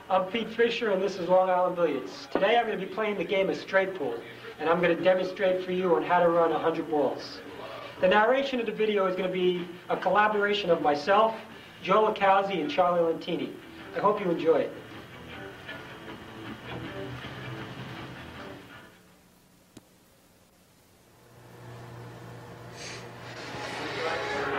I'm Pete Fisher, and this is Long Island Billiards. Today I'm going to be playing the game of straight pool, and I'm going to demonstrate for you on how to run 100 balls. The narration of the video is going to be a collaboration of myself, Joe LaCausi, and Charlie Lentini. I hope you enjoy it.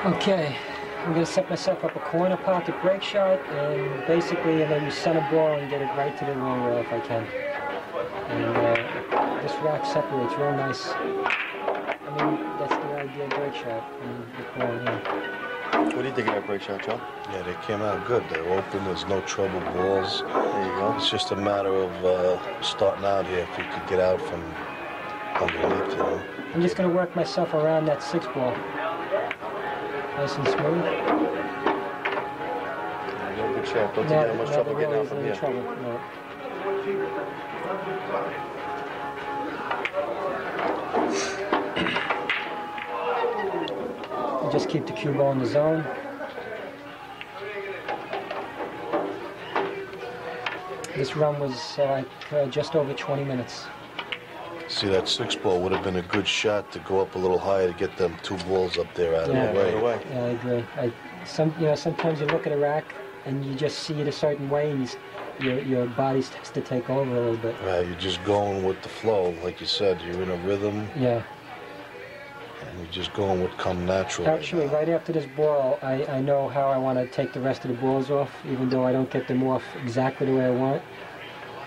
Okay, I'm going to set myself up a corner pocket break shot, and basically I'm going to center ball and get it right to the long rail if I can. And this rack separates real nice. I mean, that's the ideal break shot. What do you think of that break shot, Joe? Yeah, they came out good. They're open. There's no trouble balls. There you go. It's just a matter of starting out here. If you could get out from underneath, you know. I'm just going to work myself around that 6 ball. Nice and smooth. Good shot. Don't take that much trouble getting out from here. No. Just keep the cue ball in the zone. This run was just over 20 minutes. See, that 6 ball would have been a good shot to go up a little higher to get them 2 balls up there out of the way. Yeah, I agree. Sometimes you look at a rack and you just see it a certain way, and your body starts to take over a little bit. Right, you're just going with the flow, like you said. You're in a rhythm. Yeah. And you're just going what come natural. Actually, right after this ball, I know how I want to take the rest of the balls off, even though I don't get them off exactly the way I want.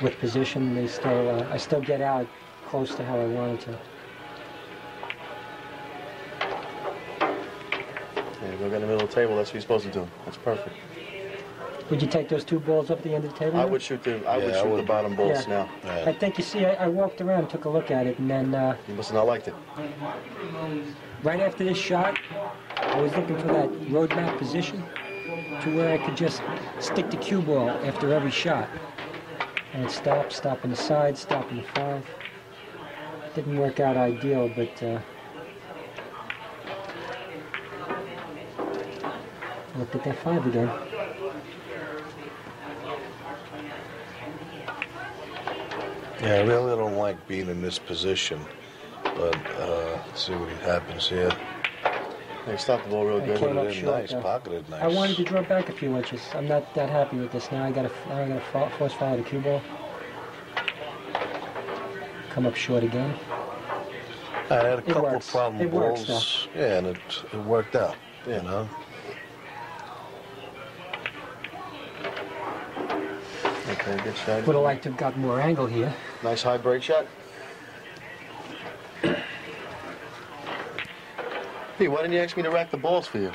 With position, I still get out close to how I wanted to. Yeah, go get in the middle of the table. That's what you're supposed to do. That's perfect. Would you take those 2 balls up at the end of the table? I would shoot the bottom balls now. Yeah. I think, you see, I walked around, took a look at it, and then... you must have not liked it. Right after this shot, I was looking for that roadmap position to where I could just stick the cue ball after every shot. And stop in the side, stop in the 5. Didn't work out ideal, but looked at that 5 again. Yeah, I really don't like being in this position, but let's see what happens here. They stopped the ball real good. Came up short, Nice, pocketed nice. I wanted to draw back a few inches. I'm not that happy with this now. I gotta force follow the cue ball. Come up short again. I had a couple of problem balls. Works, yeah, and it worked out, you know. Okay, good shot. Would have liked to have got more angle here. Nice high break shot. Hey, why didn't you ask me to rack the balls for you?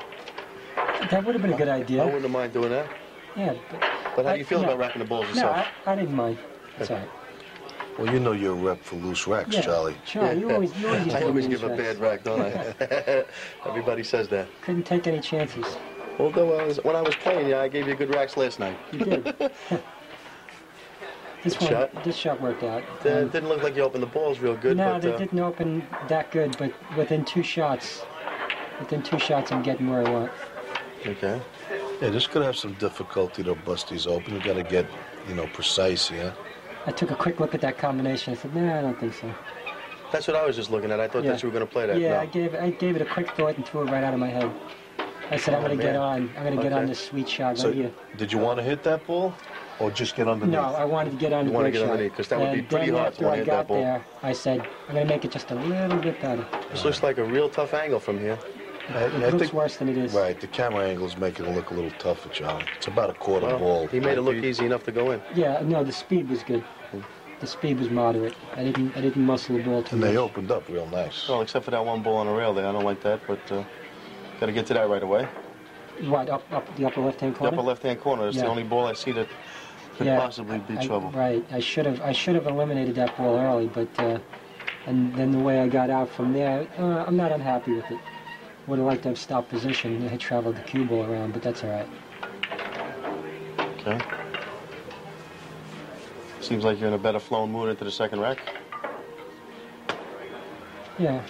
That would have been a good idea. I wouldn't have mind doing that. Yeah, but how do you feel about racking the balls yourself? No, I didn't mind. That's all right. Well, you know you're a rep for loose racks, Charlie. Charlie, you always I always give a bad rack, don't I? Everybody says that. Couldn't take any chances. Although when I was playing, I gave you good racks last night. You did. This shot worked out. It didn't look like you opened the balls real good. No, but, they didn't open that good, but within 2 shots, I'm getting where I want. Okay. Yeah, this could have some difficulty to bust these open. You got to get, precise here. I took a quick look at that combination. I said, nah, I don't think so. That's what I was just looking at. I thought that you were going to play that. Yeah, no. I gave it a quick thought and threw it right out of my head. I said, I'm going to get on this sweet shot right here. Did you want to hit that ball, or just get underneath? No, I wanted to get on the break shot. Underneath, because that would be pretty hard to hit that ball. There, I said, I'm going to make it just a little bit better. This looks like a real tough angle from here. It looks worse than it is. Right, the camera angle's making it look a little tougher, John. It's about a quarter ball. He made it look easy enough to go in. Yeah, no, the speed was good. The speed was moderate. I didn't muscle the ball too much. And they opened up real nice. Well, except for that 1 ball on the rail there. I don't like that, but got to get to that right away. What, up the upper left-hand corner? The upper left-hand corner. That's the only ball I see that could possibly be trouble. Right. I should have eliminated that ball early, but and then the way I got out from there, I'm not unhappy with it. Would have liked to have stopped position. I traveled the cue ball around, but that's all right. Okay. Seems like you're in a better flowing mood into the second rack. Yeah.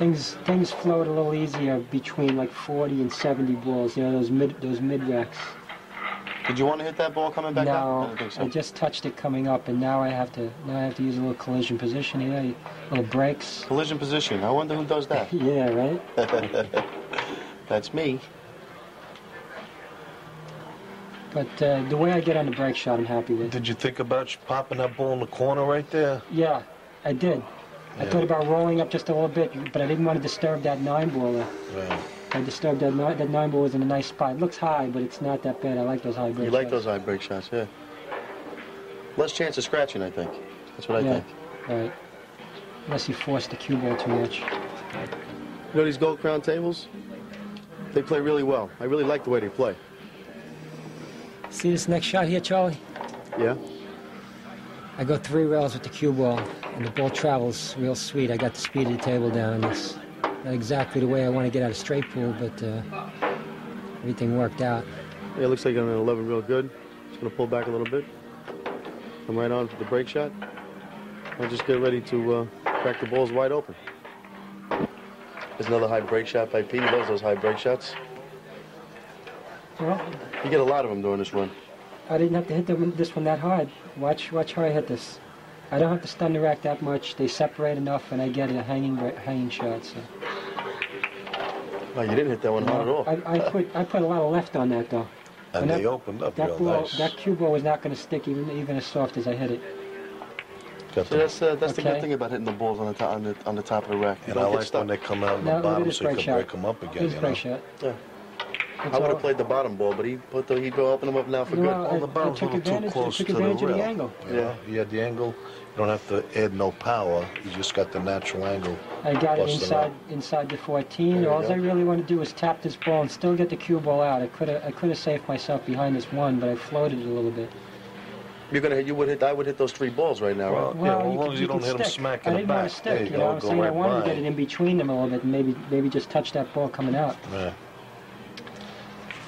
things float a little easier between like 40 and 70 balls. You know, those mid racks. Did you want to hit that ball coming back up? I No, don't think so. I just touched it coming up, and now I have to use a little collision position here, little brakes. Collision position. I wonder who does that. Yeah, right. That's me. But the way I get on the brake shot, I'm happy with. Did you think about popping that ball in the corner right there? Yeah, I did. I Yeah. thought about rolling up just a little bit, but I didn't want to disturb that 9 ball there. Yeah. I disturbed that 9 ball was in a nice spot. It looks high, but it's not that bad. I like those high brake You like shots. those high break shots, yeah. Less chance of scratching, I think. That's what I Yeah, think. right. Unless you force the cue ball too much. You know these Gold Crown tables? They play really well. I really like the way they play. See this next shot here, Charlie? Yeah? I go 3 rails with the cue ball, and the ball travels real sweet. I got the speed of the table down. It's not exactly the way I want to get out of straight pool, but everything worked out. Yeah, it looks like I'm at 11 real good. Just going to pull back a little bit. Come right on for the break shot. I'll just get ready to crack the balls wide open. There's another high break shot by Pete. He loves those high break shots. Well, You get a lot of them during this run. I didn't have to hit this one that hard. Watch how I hit this. I don't have to stun the rack that much. They separate enough, and I get a hanging shot. So. No, you didn't hit that one hard at all. I put a lot of left on that though. And that- they opened up That real ball, nice. that cue ball was not going to stick even as soft as I hit it. Got See, the, that's the good Okay. thing about hitting the balls on the top of the rack. You and I don't get like stuck. when they come out on the Now, look at bottom this so you break can shot. break them up again, This you break know. shot. Yeah. It's I would all- have played the bottom ball, but he'd open them up now for Well, good. Oh, the bottom's a took little too advantage- close took to the advantage of the rail. angle. Yeah. You had the angle. You don't have to add no power. You just got the natural angle. I got it Busted inside the 14. There you All go. I really want to do is tap this ball and still get the cue ball out. I could have saved myself behind this one, but I floated it a little bit. I would hit those 3 balls right now, right? Well, yeah, as long could- as you don't could hit 'em stick. smack I in the didn't want back. to There stick, you you know go, what I'm go saying? I right wanted to by. get it in between them a little bit and maybe just touch that ball coming out. Yeah.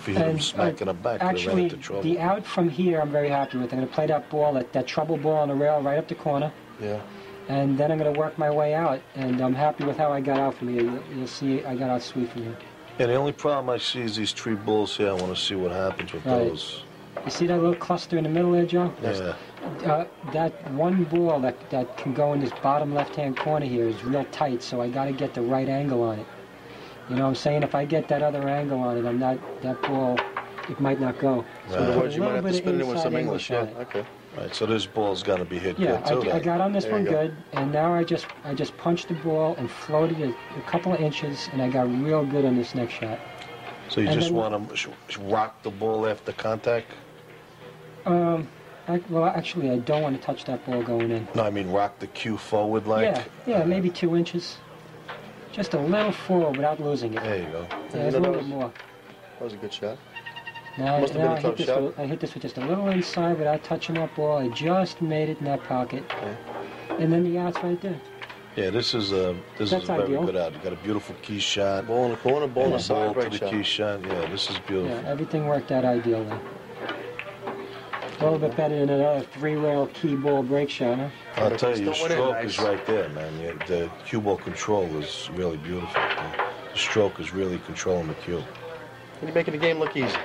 If you hit them And, smack in the back, they ran actually, into trouble. the out from here I'm very happy with. I'm going to play that ball, that trouble ball on the rail right up the corner, Yeah. and then I'm going to work my way out. And I'm happy with how I got out from here. You'll see I got out sweet from here. Yeah, the only problem I see is these 3 balls here. I want to see what happens with Right. those. You see that little cluster in the middle there, Joe? Yeah. That one ball that can go in this bottom left-hand corner here is real tight, so I got to get the right angle on it. You know what I'm saying? If I get that other angle on it, that ball, it might not go. Right. In other put words, a you might little have to bit of spin it in with some inside English. English Yeah. on it. Okay. Right, so this ball's got to be hit Yeah, good too. I then. got on this There one you go. good, and now I just punched the ball and floated it a couple of inches, and I got real good on this next shot. So you and just then- want to rock the ball after contact? Well, actually, I don't want to touch that ball going in. No, I mean rock the cue forward like. Yeah, maybe 2 inches. Just a little forward without losing it. There you go. Yeah, a little bit more. That was a good shot. Now, Must have been a I tough hit shot. I hit this with just a little inside without touching that ball. I just made it in that pocket. Okay. And then the out's right there. Yeah, this is a That's very ideal. good out. You got a beautiful key shot. Ball in the corner, ball in the Ball side, to break the shot. key shot. Yeah, this is beautiful. Yeah, everything worked out ideal there. A little bit better than another 3-rail key ball break shot, huh? I'll tell you, Still your winning, stroke nice. is right there, man. The cue ball control is really beautiful. The stroke is really controlling the cue. And you're making the game look easy.